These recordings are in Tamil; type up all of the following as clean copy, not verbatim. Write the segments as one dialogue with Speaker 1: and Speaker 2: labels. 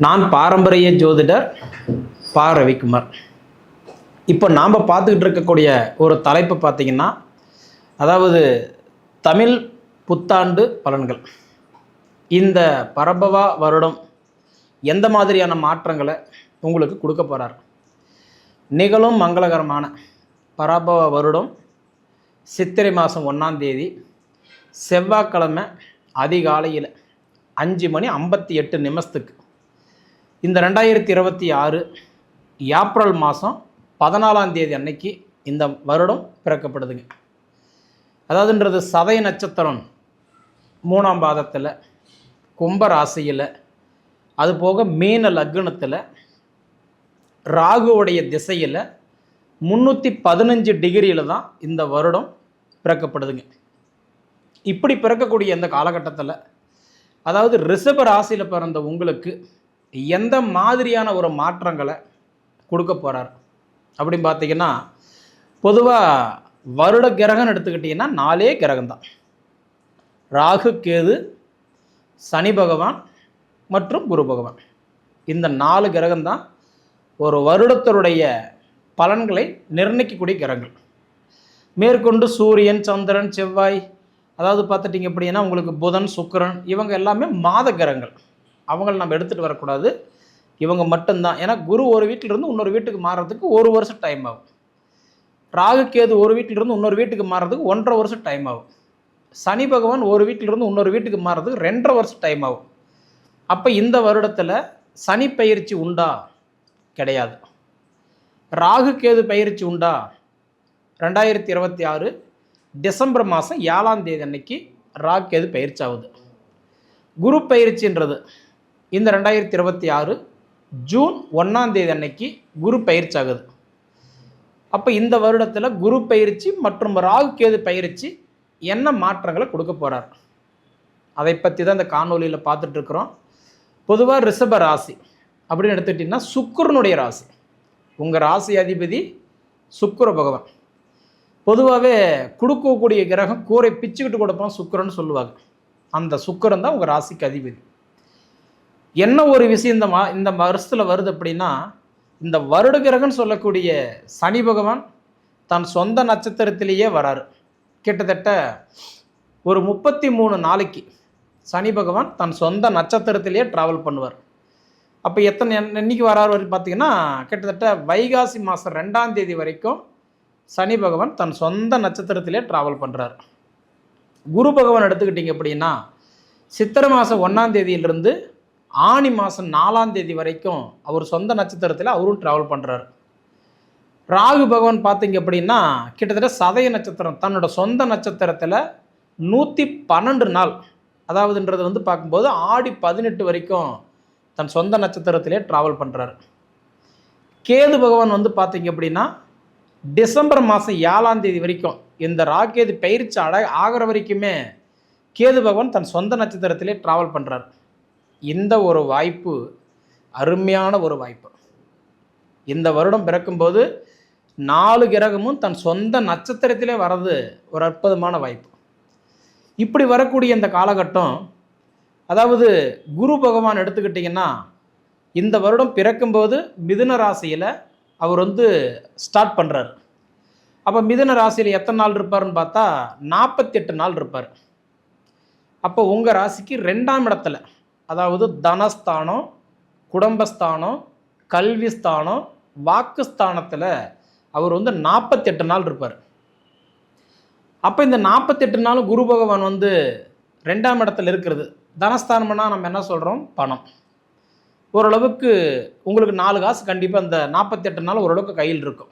Speaker 1: நான் பாரம்பரிய ஜோதிடர் பா. ரவிக்குமார். இப்போ நாம் பார்த்துக்கிட்டு இருக்கக்கூடிய ஒரு தலைப்பு பார்த்திங்கன்னா, அதாவது தமிழ் புத்தாண்டு பலன்கள். இந்த பரபவா வருடம் எந்த மாதிரியான மாற்றங்களை உங்களுக்கு கொடுக்க போகிறார்? நிகழும் மங்களகரமான பரபவா வருடம் சித்திரை மாதம் 1ஆம் தேதி செவ்வாய்க்கிழமை அதிகாலையில் 5:58 இந்த 2026 ஏப்ரல் மாதம் 14ஆம் தேதி அன்னைக்கு இந்த வருடம் பிறக்கப்படுதுங்க. அதாவதுன்றது சதய நட்சத்திரம் 3ஆம் பாதத்தில், கும்ப ராசியில், அதுபோக மீன லக்னத்தில், ராகுவுடைய திசையில் 315 டிகிரியில் தான் இந்த வருடம் பிறக்கப்படுதுங்க. இப்படி பிறக்கக்கூடிய இந்த காலகட்டத்தில், அதாவது ரிஷப ராசியில் பிறந்த உங்களுக்கு எந்த மாதிரியான ஒரு மாற்றங்களை கொடுக்க போகிறார் அப்படின்னு பார்த்தீங்கன்னா, பொதுவாக வருட கிரகம்னு எடுத்துக்கிட்டிங்கன்னா 4 கிரகம் தான். ராகு, கேது, சனி பகவான் மற்றும் குரு பகவான். இந்த 4 கிரகம் தான் ஒரு வருடத்தினுடைய பலன்களை நிர்ணயிக்கக்கூடிய கிரகங்கள். மேற்கொண்டு சூரியன், சந்திரன், செவ்வாய், அதாவது பார்த்துட்டிங்க அப்படின்னா உங்களுக்கு புதன், சுக்கிரன், இவங்க எல்லாமே மாத கிரகங்கள். அவங்கள நம்ம எடுத்துகிட்டு வரக்கூடாது. இவங்க மட்டும்தான். ஏன்னா குரு ஒரு வீட்டிலிருந்து இன்னொரு வீட்டுக்கு மாறுறதுக்கு 1 வருஷம் டைம் ஆகும். ராகு, கேது ஒரு வீட்டிலிருந்து இன்னொரு வீட்டுக்கு மாறுறதுக்கு 1.5 வருஷம் டைம் ஆகும். சனி பகவான் ஒரு வீட்டிலிருந்து இன்னொரு வீட்டுக்கு மாறுறதுக்கு 2.5 வருஷம் டைம் ஆகும். அப்போ இந்த வருடத்தில் சனி பயிற்சி உண்டா? கிடையாது. ராகு, கேது பயிற்சி உண்டா? 2026 டிசம்பர் மாதம் 7ஆம் தேதி அன்னைக்கு ராகு, கேது பயிற்சி ஆகுது. குரு பயிற்சின்றது இந்த 2026 ஜூன் 1ஆம் தேதி அன்னைக்கு குரு பயிற்சி ஆகுது. அப்போ இந்த வருடத்தில் குரு பயிற்சி மற்றும் ராகு, கேது பயிற்சி என்ன மாற்றங்களை கொடுக்க போகிறார், அதை பற்றி தான் இந்த காணொலியில் பார்த்துட்ருக்குறோம். பொதுவாக ரிஷப ராசி அப்படின்னு எடுத்துக்கிட்டிங்கன்னா சுக்கிரனுடைய ராசி. உங்கள் ராசி அதிபதி சுக்கிர பகவான். பொதுவாகவே கொடுக்கக்கூடிய கிரகம் கூரை பிச்சுக்கிட்டு கொடுப்பான் சுக்கிரன்னு சொல்லுவாங்க. அந்த சுக்கிரன் தான் உங்கள் ராசிக்கு அதிபதி. என்ன ஒரு விஷயம் இந்த வருஷத்தில் வருது அப்படின்னா, இந்த வருட கிரகம்னு சொல்லக்கூடிய சனி பகவான் தன் சொந்த நட்சத்திரத்திலேயே வராரு. கிட்டத்தட்ட ஒரு 33 நாளைக்கு சனி பகவான் தன் சொந்த நட்சத்திரத்திலேயே ட்ராவல் பண்ணுவார். அப்போ என்னைக்கு வராரு பார்த்தீங்கன்னா, கிட்டத்தட்ட வைகாசி மாதம் 2ஆம் தேதி வரைக்கும் சனி பகவான் தன் சொந்த நட்சத்திரத்திலே ட்ராவல் பண்ணுறார். குரு பகவான் எடுத்துக்கிட்டிங்க அப்படின்னா, சித்திரை மாதம் 1ஆம் தேதியிலிருந்து ஆனி மாதம் 4ஆம் தேதி வரைக்கும் அவர் சொந்த நட்சத்திரத்தில் அவரும் ட்ராவல் பண்ணுறார். ராகு பகவான் பார்த்தீங்க அப்படின்னா கிட்டத்தட்ட சதய நட்சத்திரம் தன்னோட சொந்த நட்சத்திரத்தில் 112 நாள், அதாவதுன்றது பார்க்கும்போது ஆடி 18 வரைக்கும் தன் சொந்த நட்சத்திரத்திலே ட்ராவல் பண்ணுறார். கேது பகவான் பார்த்தீங்க அப்படின்னா டிசம்பர் மாதம் 7ஆம் தேதி வரைக்கும் இந்த ராகேது பயிற்சி ஆகிற வரைக்குமே கேது பகவான் தன் சொந்த நட்சத்திரத்திலே ட்ராவல் பண்ணுறார். இந்த ஒரு வாய்ப்பு அருமையான ஒரு வாய்ப்பு. இந்த வருடம் பிறக்கும்போது 4 கிரகமும் தன் சொந்த நட்சத்திரத்திலே வர்றது ஒரு அற்புதமான வாய்ப்பு. இப்படி வரக்கூடிய இந்த காலகட்டம், அதாவது குரு பகவான் எடுத்துக்கிட்டிங்கன்னா இந்த வருடம் பிறக்கும்போது மிதுன ராசியில் அவர் ஸ்டார்ட் பண்ணுறார். அப்போ மிதுன ராசியில் எத்தனை நாள் இருப்பார்னு பார்த்தா 48 நாள் இருப்பார். அப்போ உங்கள் ராசிக்கு 2ஆம் இடத்துல, அதாவது தனஸ்தானம், குடும்பஸ்தானம், கல்வி ஸ்தானம், வாக்குஸ்தானத்தில் அவர் 48 நாள் இருப்பார். அப்போ இந்த 48 நாள் குரு பகவான் 2ஆம் இடத்துல இருக்கிறது. தனஸ்தானம்னா நம்ம என்ன சொல்கிறோம்? பணம். ஓரளவுக்கு உங்களுக்கு 4 காசு கண்டிப்பாக அந்த 48 நாள் ஓரளவுக்கு கையில் இருக்கும்.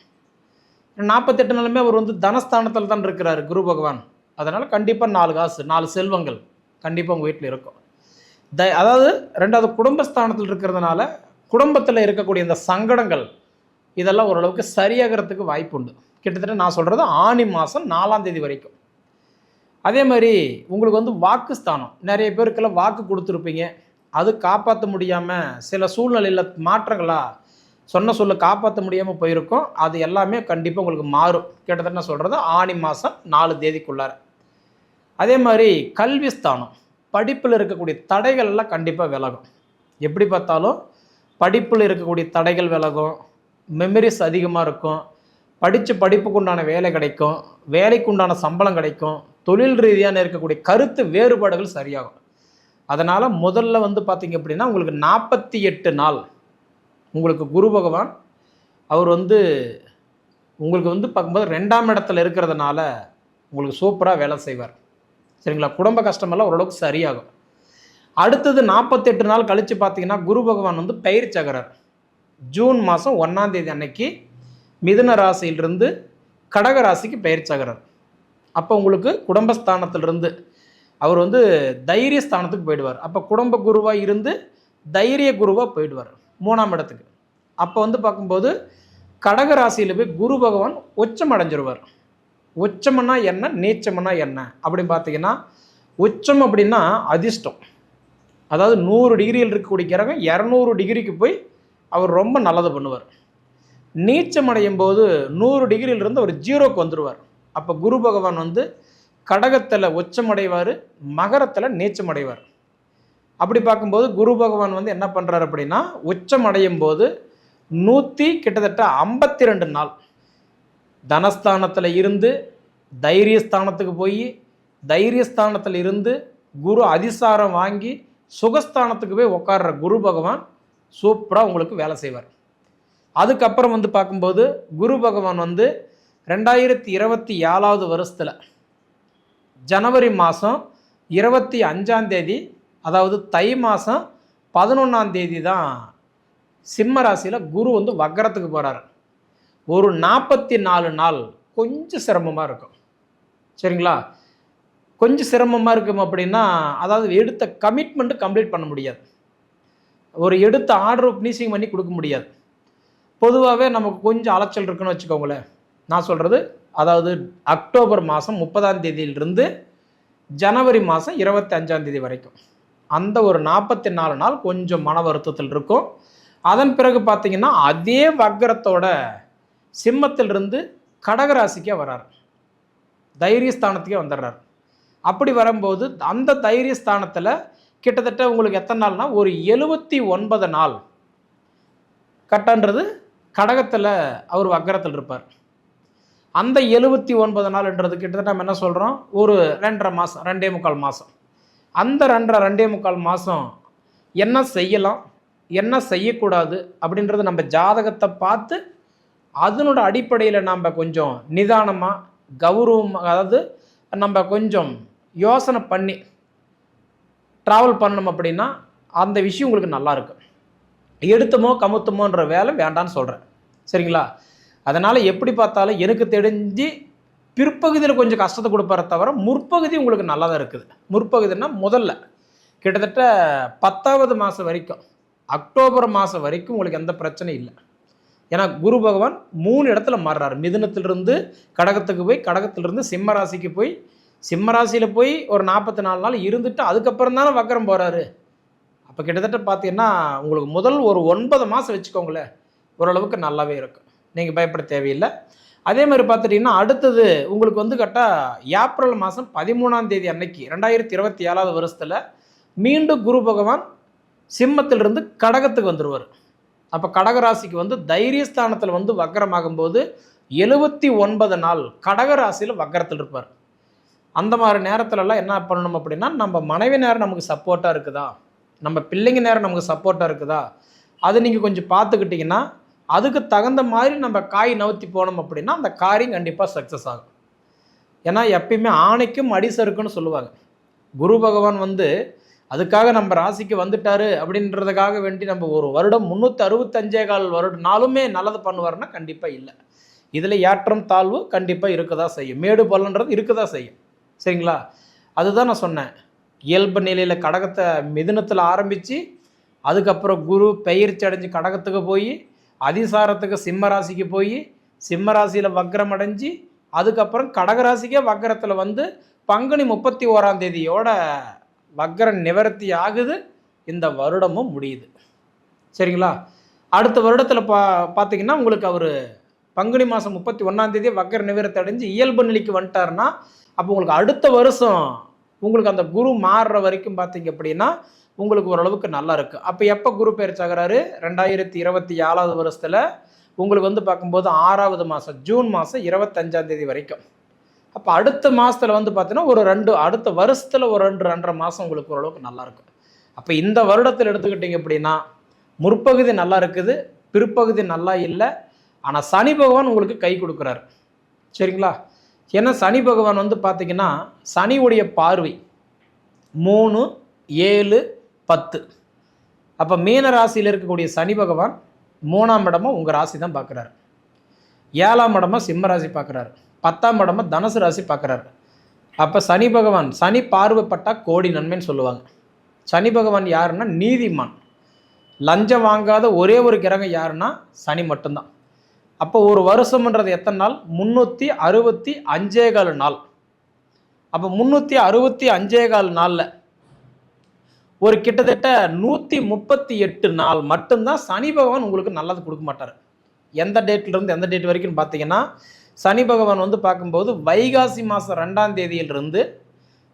Speaker 1: 48 நாளுமே அவர் தனஸ்தானத்தில் தான் இருக்கிறார் குரு பகவான். அதனால் கண்டிப்பாக 4 காசு, 4 செல்வங்கள் கண்டிப்பாக உங்கள் வீட்டில் இருக்கும். அதாவது 2வது குடும்பஸ்தானத்தில் இருக்கிறதுனால குடும்பத்தில் இருக்கக்கூடிய இந்த சங்கடங்கள் இதெல்லாம் ஓரளவுக்கு சரியாகிறதுக்கு வாய்ப்பு உண்டு. கிட்டத்தட்ட நான் சொல்கிறது ஆனி மாதம் 4ஆம் தேதி வரைக்கும். அதே மாதிரி உங்களுக்கு வாக்குஸ்தானம், நிறைய பேருக்கெல்லாம் வாக்கு கொடுத்துருப்பீங்க, அது காப்பாற்ற முடியாமல் சில சூழ்நிலையில் மாற்றங்களாக சொன்ன சொல்ல காப்பாற்ற முடியாமல் போயிருக்கும். அது எல்லாமே கண்டிப்பாக உங்களுக்கு மாறும். கிட்டத்தட்ட நான் சொல்கிறது ஆனி மாதம் 4 தேதிக்குள்ளார. அதே மாதிரி கல்வி ஸ்தானம், படிப்பில் இருக்கக்கூடிய தடைகள் எல்லாம் கண்டிப்பாக விலகும். எப்படி பார்த்தாலும் படிப்பில் இருக்கக்கூடிய தடைகள் விலகும், மெமரிஸ் அதிகமாக இருக்கும், படித்த படிப்புக்கு உண்டான வேலை கிடைக்கும், வேலைக்கு உண்டான சம்பளம் கிடைக்கும், தொழில் ரீதியான இருக்கக்கூடிய கருத்து வேறுபாடுகள் சரியாகும். அதனால் முதல்ல வந்து பார்த்திங்க அப்படின்னா உங்களுக்கு 48 நாள் உங்களுக்கு குரு பகவான் அவர் வந்து உங்களுக்கு வந்து பார்க்கும்போது 2ஆம் இடத்துல இருக்கிறதுனால உங்களுக்கு சூப்பராக வேலை செய்வார். சரிங்களா? குடும்ப கஷ்டமெல்லாம் ஓரளவுக்கு சரியாகும். அடுத்தது 48 நாள் கழித்து பார்த்தீங்கன்னா குரு பகவான் வந்து பயிற்சியாகிறார். ஜூன் மாதம் 1ஆம் தேதி அன்னைக்கு மிதுன ராசியிலிருந்து கடக ராசிக்கு பயிற்சியாகிறார். அப்போ உங்களுக்கு குடும்பஸ்தானத்திலிருந்து அவர் வந்து தைரிய ஸ்தானத்துக்கு போயிடுவார். அப்போ குடும்ப குருவாக இருந்து தைரிய குருவாக போயிடுவார் 3ஆம் இடத்துக்கு. அப்போ வந்து பார்க்கும்போது கடக ராசியில் போய் குரு பகவான் உச்சம் அடைஞ்சிருவார். உச்சம்னா என்ன, நீச்சம்னா என்ன அப்படின்னு பார்த்தீங்கன்னா, உச்சம் அப்படின்னா அதிர்ஷ்டம். அதாவது 100 டிகிரியில் இருக்கக்கூடிய கிரகம் 200 டிகிரிக்கு போய் அவர் ரொம்ப நல்லது பண்ணுவார். நீச்சம் அடையும் போது 100 டிகிரியிலிருந்து அவர் 0க்கு வந்துடுவார். அப்போ குரு பகவான் வந்து கடகத்தில் உச்சம் அடைவார், மகரத்தில் நீச்சம் அடைவார். அப்படி பார்க்கும்போது குரு பகவான் வந்து என்ன பண்ணுறாரு அப்படின்னா, உச்சம் அடையும் போது கிட்டத்தட்ட 52 நாள் தனஸ்தானத்தில் இருந்து தைரியஸ்தானத்துக்கு போய் தைரியஸ்தானத்தில் இருந்து குரு அதிசாரம் வாங்கி சுகஸ்தானத்துக்கு போய் உட்கார்ற குரு பகவான் சூப்பராக உங்களுக்கு வேலை செய்வார். அதுக்கப்புறம் வந்து பார்க்கும்போது குரு பகவான் வந்து 2027 வருஷத்தில் ஜனவரி மாதம் 25ஆம் தேதி, அதாவது தை மாதம் 11ஆம் தேதி தான் சிம்ம ராசியில் குரு வந்து வக்கரத்துக்கு போகிறார். ஒரு 44 நாள் கொஞ்சம் சிரமமாக இருக்கும். சரிங்களா? கொஞ்சம் சிரமமாக இருக்கும் அப்படின்னா, அதாவது எடுத்த கமிட்மெண்ட்டு கம்ப்ளீட் பண்ண முடியாது. ஒரு எடுத்த ஆர்டர் ஃபினிஷிங் பண்ணி கொடுக்க முடியாது. பொதுவாகவே நமக்கு கொஞ்சம் அலைச்சல் இருக்குன்னு வச்சுக்கோங்களேன். நான் சொல்கிறது அதாவது அக்டோபர் மாதம் 30ஆம் தேதியிலிருந்து ஜனவரி மாதம் 25ஆம் தேதி வரைக்கும் அந்த ஒரு 44 நாள் கொஞ்சம் மன வருத்தத்தில் இருக்கும். அதன் பிறகு பார்த்தீங்கன்னா அதே வக்கரத்தோட சிம்மத்திலிருந்து கடகராசிக்கே வர்றார், தைரியஸ்தானத்துக்கே வந்துடுறார். அப்படி வரும்போது அந்த தைரியஸ்தானத்தில் கிட்டத்தட்ட உங்களுக்கு எத்தனை நாள்னா ஒரு 79 நாள் கட்டன்றது கடகத்தில் அவர் வக்கரத்தில் இருப்பார். அந்த 79 நாள்ன்றது கிட்டத்தட்ட நம்ம என்ன சொல்கிறோம், ஒரு 2.5 மாதம் 2.25 மாதம். அந்த 2.25 மாதம் என்ன செய்யலாம் என்ன செய்யக்கூடாது அப்படின்றது நம்ம ஜாதகத்தை பார்த்து அதனோட அடிப்படையில் நம்ம கொஞ்சம் நிதானமாக கௌரவமாக, அதாவது நம்ம கொஞ்சம் யோசனை பண்ணி ட்ராவல் பண்ணணும் அப்படின்னா அந்த விஷயம் உங்களுக்கு நல்லா இருக்கும். எடுத்தமோ கமுத்தமோன்ற வேலை வேண்டான்னு சொல்கிறேன். சரிங்களா? அதனால் எப்படி பார்த்தாலும் எனக்கு தெரிஞ்சு பிற்பகுதியில் கொஞ்சம் கஷ்டத்தை கொடுப்பார தவிர முற்பகுதி உங்களுக்கு நல்லா தான் இருக்குது. முற்பகுதினா முதல்ல கிட்டத்தட்ட 10ஆவது மாதம் வரைக்கும், அக்டோபர் மாதம் வரைக்கும் உங்களுக்கு எந்த பிரச்சனையும் இல்லை. ஏன்னா குரு பகவான் 3 இடத்துல மாறுறாரு. மிதுனத்திலிருந்து கடகத்துக்கு போய் கடகத்திலிருந்து சிம்ம ராசிக்கு போய் சிம்ம ராசியில் போய் ஒரு 44 நாள் இருந்துட்டு அதுக்கப்புறம் தானே வக்கரம் போகிறாரு. அப்போ கிட்டத்தட்ட பார்த்தீங்கன்னா உங்களுக்கு முதல் ஒரு 9 மாதம் வச்சுக்கோங்களேன், ஓரளவுக்கு நல்லாவே இருக்கும். நீங்கள் பயப்பட தேவையில்லை. அதே மாதிரி பார்த்துட்டிங்கன்னா அடுத்தது உங்களுக்கு வந்து கரெக்டாக ஏப்ரல் மாதம் 13ஆம் தேதி அன்னைக்கு 2027 வருஷத்தில் மீண்டும் குரு பகவான் சிம்மத்திலிருந்து கடகத்துக்கு வந்துடுவார். அப்போ கடகராசிக்கு வந்து தைரியஸ்தானத்தில் வந்து வக்கரமாகும்போது 79 நாள் கடகராசியில் வக்கரத்தில் இருப்பார். அந்த மாதிரி நேரத்துலலாம் என்ன பண்ணணும் அப்படின்னா, நம்ம மனைவி நேரம் நமக்கு சப்போர்ட்டாக இருக்குதா, நம்ம பிள்ளைங்க நேரம் நமக்கு சப்போர்ட்டாக இருக்குதா, அது நீங்கள் கொஞ்சம் பார்த்துக்கிட்டிங்கன்னா அதுக்கு தகுந்த மாதிரி நம்ம காய் நவுத்தி போனோம் அப்படின்னா அந்த காரியம் கண்டிப்பாக சக்ஸஸ் ஆகும். ஏன்னா எப்பயுமே ஆணைக்கும் அடிசருக்குன்னு சொல்லுவாங்க. குரு பகவான் வந்து அதுக்காக நம்ம ராசிக்கு வந்துட்டாரு அப்படின்றதுக்காக வேண்டி நம்ம ஒரு வருடம் 365 நாளுமே நல்லது பண்ணுவார்னா கண்டிப்பாக இல்லை. இதில் ஏற்றம் தாழ்வு கண்டிப்பாக இருக்க தான் செய்யும், மேடு பள்ளன்றது இருக்க தான் செய்யும். சரிங்களா? அதுதான் நான் சொன்னேன். இயல்பு நிலையில் கடகத்தை மிதுனத்தில் ஆரம்பித்து அதுக்கப்புறம் குரு பெயர்ச்சி அடைஞ்சு கடகத்துக்கு போய் அதிசாரத்துக்கு சிம்ம ராசிக்கு போய் சிம்ம ராசியில் வக்கரம் அடைஞ்சு அதுக்கப்புறம் கடகராசிக்கே வக்கரத்தில் வந்து பங்குனி 31ஆம் தேதியோட வக்கர நிவர்த்தி ஆகுது. இந்த வருடமும் முடியுது. சரிங்களா? அடுத்த வருடத்தில் பார்த்தீங்கன்னா உங்களுக்கு அவர் பங்குனி மாதம் 31ஆம் தேதி வக்கர நிவர்த்தி அடைஞ்சு இயல்பு நிலைக்கு வந்துட்டாருன்னா அப்போ உங்களுக்கு அடுத்த வருஷம் உங்களுக்கு அந்த குரு மாறுற வரைக்கும் பார்த்தீங்க அப்படின்னா உங்களுக்கு ஓரளவுக்கு நல்லா இருக்குது. அப்போ எப்போ குரு பயிற்சி ஆகிறாரு? 2024 வருஷத்தில் உங்களுக்கு வந்து பார்க்கும்போது 6வது மாதம் ஜூன் மாதம் 25ஆம் தேதி வரைக்கும். அப்போ அடுத்த மாதத்தில் வந்து பார்த்தீங்கன்னா அடுத்த வருஷத்தில் ஒரு 2-2.5 மாதம் உங்களுக்கு ஓரளவுக்கு நல்லாயிருக்கும். அப்போ இந்த வருடத்தில் எடுத்துக்கிட்டிங்க அப்படின்னா முற்பகுதி நல்லா இருக்குது, பிற்பகுதி நல்லா இல்லை. ஆனால் சனி பகவான் உங்களுக்கு கை கொடுக்குறாரு. சரிங்களா? ஏன்னா சனி பகவான் வந்து பார்த்தீங்கன்னா சனியுடைய பார்வை 3, 7, 10. அப்போ மீன ராசியில் இருக்கக்கூடிய சனி பகவான் 3ஆம் இடமா உங்கள் ராசி தான் பார்க்குறாரு. 7ஆம் இடமா சிம்ம ராசி பார்க்குறாரு. 10ஆம் இடமா தனுசு ராசி பார்க்குறாரு. அப்போ சனி பகவான் சனி பார்வைப்பட்டால் கோடி நன்மைன்னு சொல்லுவாங்க. சனி பகவான் யாருன்னா நீதிமான். லஞ்சம் வாங்காத ஒரே ஒரு கிரகம் யாருன்னா சனி மட்டும்தான். அப்போ ஒரு வருஷம்ன்றது எத்தனை நாள்? 365 நாள். அப்போ 365 நாளில் ஒரு கிட்டத்தட்ட 138 நாள் மட்டும்தான் சனி பகவான் உங்களுக்கு நல்லது கொடுக்க மாட்டார். எந்த டேட்லேருந்து எந்த டேட் வரைக்கும் பார்த்தீங்கன்னா சனி பகவான் வந்து பார்க்கும்போது வைகாசி மாதம் 2ஆம் தேதியிலிருந்து,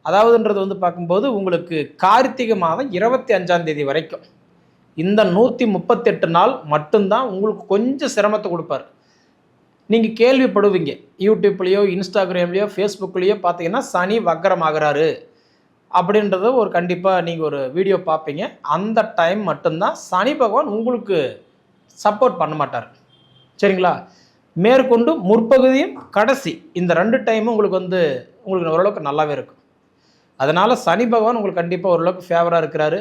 Speaker 1: அதாவதுன்றது வந்து பார்க்கும்போது உங்களுக்கு கார்த்திகை மாதம் 25ஆம் தேதி வரைக்கும் இந்த 138 நாள் மட்டும்தான் உங்களுக்கு கொஞ்சம் சிரமத்தை கொடுப்பார். நீங்கள் கேள்விப்படுவீங்க யூடியூப்லேயோ இன்ஸ்டாகிராம்லேயோ ஃபேஸ்புக்லேயோ பார்த்தீங்கன்னா சனி வக்கரம் ஆகிறாரு அப்படின்றத ஒரு கண்டிப்பாக நீங்கள் ஒரு வீடியோ பார்ப்பீங்க. அந்த டைம் மட்டும்தான் சனி பகவான் உங்களுக்கு சப்போர்ட் பண்ண மாட்டார். சரிங்களா? மேற்கொண்டு முற்பகுதியும் கடைசி இந்த 2 டைமும் உங்களுக்கு ஓரளவுக்கு நல்லாவே இருக்கும். அதனால் சனி பகவான் உங்களுக்கு கண்டிப்பாக ஓரளவுக்கு ஃபேவராக இருக்கிறாரு.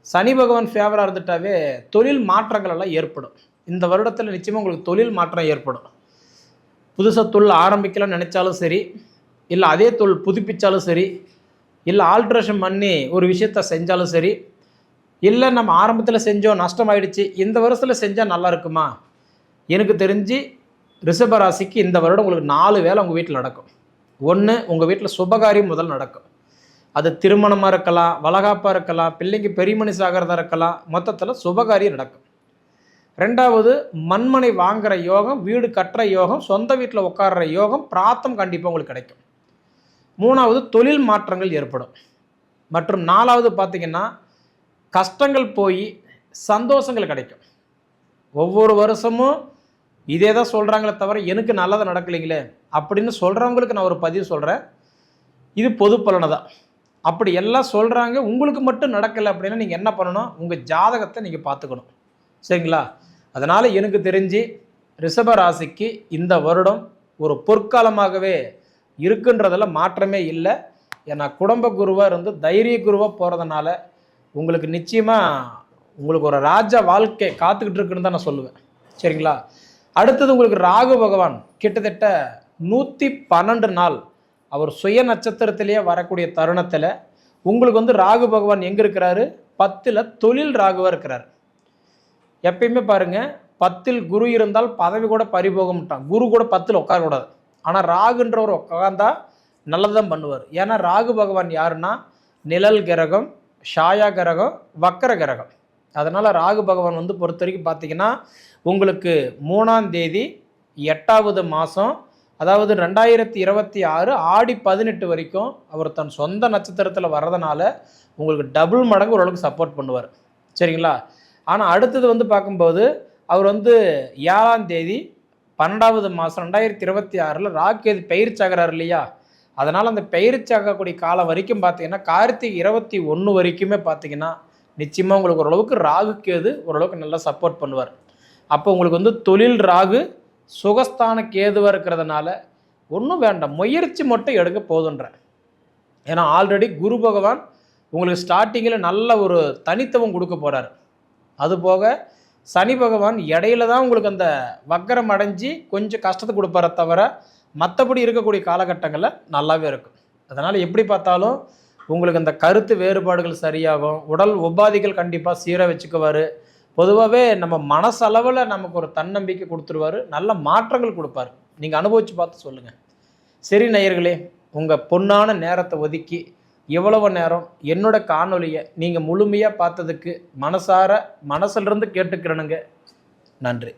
Speaker 1: சனி பகவான் ஃபேவராக இருந்துட்டாவே தொழில் மாற்றங்கள் எல்லாம் ஏற்படும். இந்த வருடத்தில் நிச்சயமாக உங்களுக்கு தொழில் மாற்றம் ஏற்படும். புதுசாக தொழில் ஆரம்பிக்கலாம்னு நினச்சாலும் சரி, இல்லை அதே தொழில் புதுப்பித்தாலும் சரி, இல்லை ஆல்ட்ரேஷன் பண்ணி ஒரு விஷயத்த செஞ்சாலும் சரி, இல்லை நம்ம ஆரம்பத்தில் செஞ்சோம் நஷ்டமாயிடுச்சு இந்த வருஷத்தில் செஞ்சால் நல்லா இருக்குமா? எனக்கு தெரிஞ்சு ரிஷபராசிக்கு இந்த வருடம் உங்களுக்கு 4 வேலை உங்கள் வீட்டில் நடக்கும். 1, உங்கள் வீட்டில் சுபகாரியம் முதல் நடக்கும். அது திருமணமாக இருக்கலாம், வளகாப்பாக இருக்கலாம், பிள்ளைக்கு பெரிய மனுஷன் ஆகிறதா இருக்கலாம், மொத்தத்தில் சுபகாரியம் நடக்கும். 2வது மண்மனை வாங்குகிற யோகம், வீடு கட்டுற யோகம், சொந்த வீட்டில் உட்கார்ற யோகம், பிராத்தம் கண்டிப்பாக உங்களுக்கு கிடைக்கும். 3வது தொழில் மாற்றங்கள் ஏற்படும். மற்றும் 4வது பார்த்திங்கன்னா கஷ்டங்கள் போய் சந்தோஷங்கள் கிடைக்கும். ஒவ்வொரு வருஷமும் இதே தான் சொல்கிறாங்களே தவிர எனக்கு நல்லது நடக்கலைங்களே அப்படின்னு சொல்கிறவங்களுக்கு நான் ஒரு பதிவு சொல்கிறேன். இது பொது பலனை தான். அப்படி எல்லாம் சொல்கிறாங்க, உங்களுக்கு மட்டும் நடக்கலை அப்படின்னா நீங்கள் என்ன பண்ணணும்? உங்கள் ஜாதகத்தை நீங்கள் பார்த்துக்கணும். சரிங்களா? அதனால் எனக்கு தெரிஞ்சு ரிஷப ராசிக்கு இந்த வருடம் ஒரு பொற்காலமாகவே இருக்குன்றதில் மாற்றமே இல்லை. ஏன்னா குடும்ப குருவாக இருந்து தைரிய குருவாக போகிறதுனால உங்களுக்கு நிச்சயமாக உங்களுக்கு ஒரு ராஜ வாழ்க்கை காத்துக்கிட்டு இருக்குன்னு தான் நான் சொல்லுவேன். சரிங்களா? அடுத்தது உங்களுக்கு ராகு பகவான் கிட்டத்தட்ட 112 நாள் அவர் சுய நட்சத்திரத்திலேயே வரக்கூடிய தருணத்தில் உங்களுக்கு ராகு பகவான் எங்கே இருக்கிறாரு? 10ல் தொழில் ராகுவாக இருக்கிறார். எப்பயுமே பாருங்கள், 10ல் குரு இருந்தால் பதவி கூட பறிபோகமாட்டான். குரு கூட 10ல் உட்காரக்கூடாது. ஆனால் ராகுன்றவர் உட்காந்தா நல்லதான் பண்ணுவார். ஏன்னா ராகு பகவான் யாருன்னா நிழல் கிரகம், ஷாயா கிரகம், வக்கர கிரகம். அதனால் ராகு பகவான் பொறுத்த வரைக்கும் பார்த்தீங்கன்னா உங்களுக்கு 3ஆம் தேதி 8வது மாதம், அதாவது 2026 ஆடி 18 வரைக்கும் அவர் தன் சொந்த நட்சத்திரத்தில் வர்றதுனால உங்களுக்கு டபுள் மடங்கு ஓரளவுக்கு சப்போர்ட் பண்ணுவார். சரிங்களா? ஆனால் அடுத்தது பார்க்கும்போது அவர் 7ஆம் தேதி 12வது மாதம் 2026 ராக்கேது பயிற்சியாகிறார் இல்லையா? அதனால் அந்த பயிற்சியாகக்கூடிய காலம் வரைக்கும் பார்த்தீங்கன்னா கார்த்திகை 21 வரைக்குமே பார்த்தீங்கன்னா நிச்சயமாக உங்களுக்கு ஓரளவுக்கு ராகு கேது ஓரளவுக்கு நல்லா சப்போர்ட் பண்ணுவார். அப்போ உங்களுக்கு தொழில் ராகு சுகஸ்தான கேதுவாக இருக்கிறதுனால ஒன்றும் வேண்டாம், முயற்சி மட்டும் எடுக்க போதுன்றேன். ஏன்னா ஆல்ரெடி குரு பகவான் உங்களுக்கு ஸ்டார்டிங்கில் நல்ல ஒரு தனித்துவம் கொடுக்க போகிறார். அதுபோக சனி பகவான் இடையில தான் உங்களுக்கு அந்த வக்கரம் அடைஞ்சி கொஞ்சம் கஷ்டத்தை கொடுப்பார தவிர மற்றபடி இருக்கக்கூடிய காலகட்டங்களில் நல்லாவே இருக்கும். அதனால் எப்படி பார்த்தாலும் உங்களுக்கு அந்த கருத்து வேறுபாடுகள் சரியாகும், உடல் உபாதிகள் கண்டிப்பாக சீராக வச்சுக்குவார். பொதுவாகவே நம்ம மனசளவில் நமக்கு ஒரு தன்னம்பிக்கை கொடுத்துருவார், நல்ல மாற்றங்கள் கொடுப்பார். நீங்கள் அனுபவித்து பார்த்து சொல்லுங்கள். சரி நேயர்களே, உங்கள் பொன்னான நேரத்தை ஒதுக்கி இவ்வளவு நேரம் என்னோட காணொலியை நீங்கள் முழுமையாக பார்த்ததுக்கு மனசிலிருந்து கேட்டுக்கிறேனுங்க. நன்றி.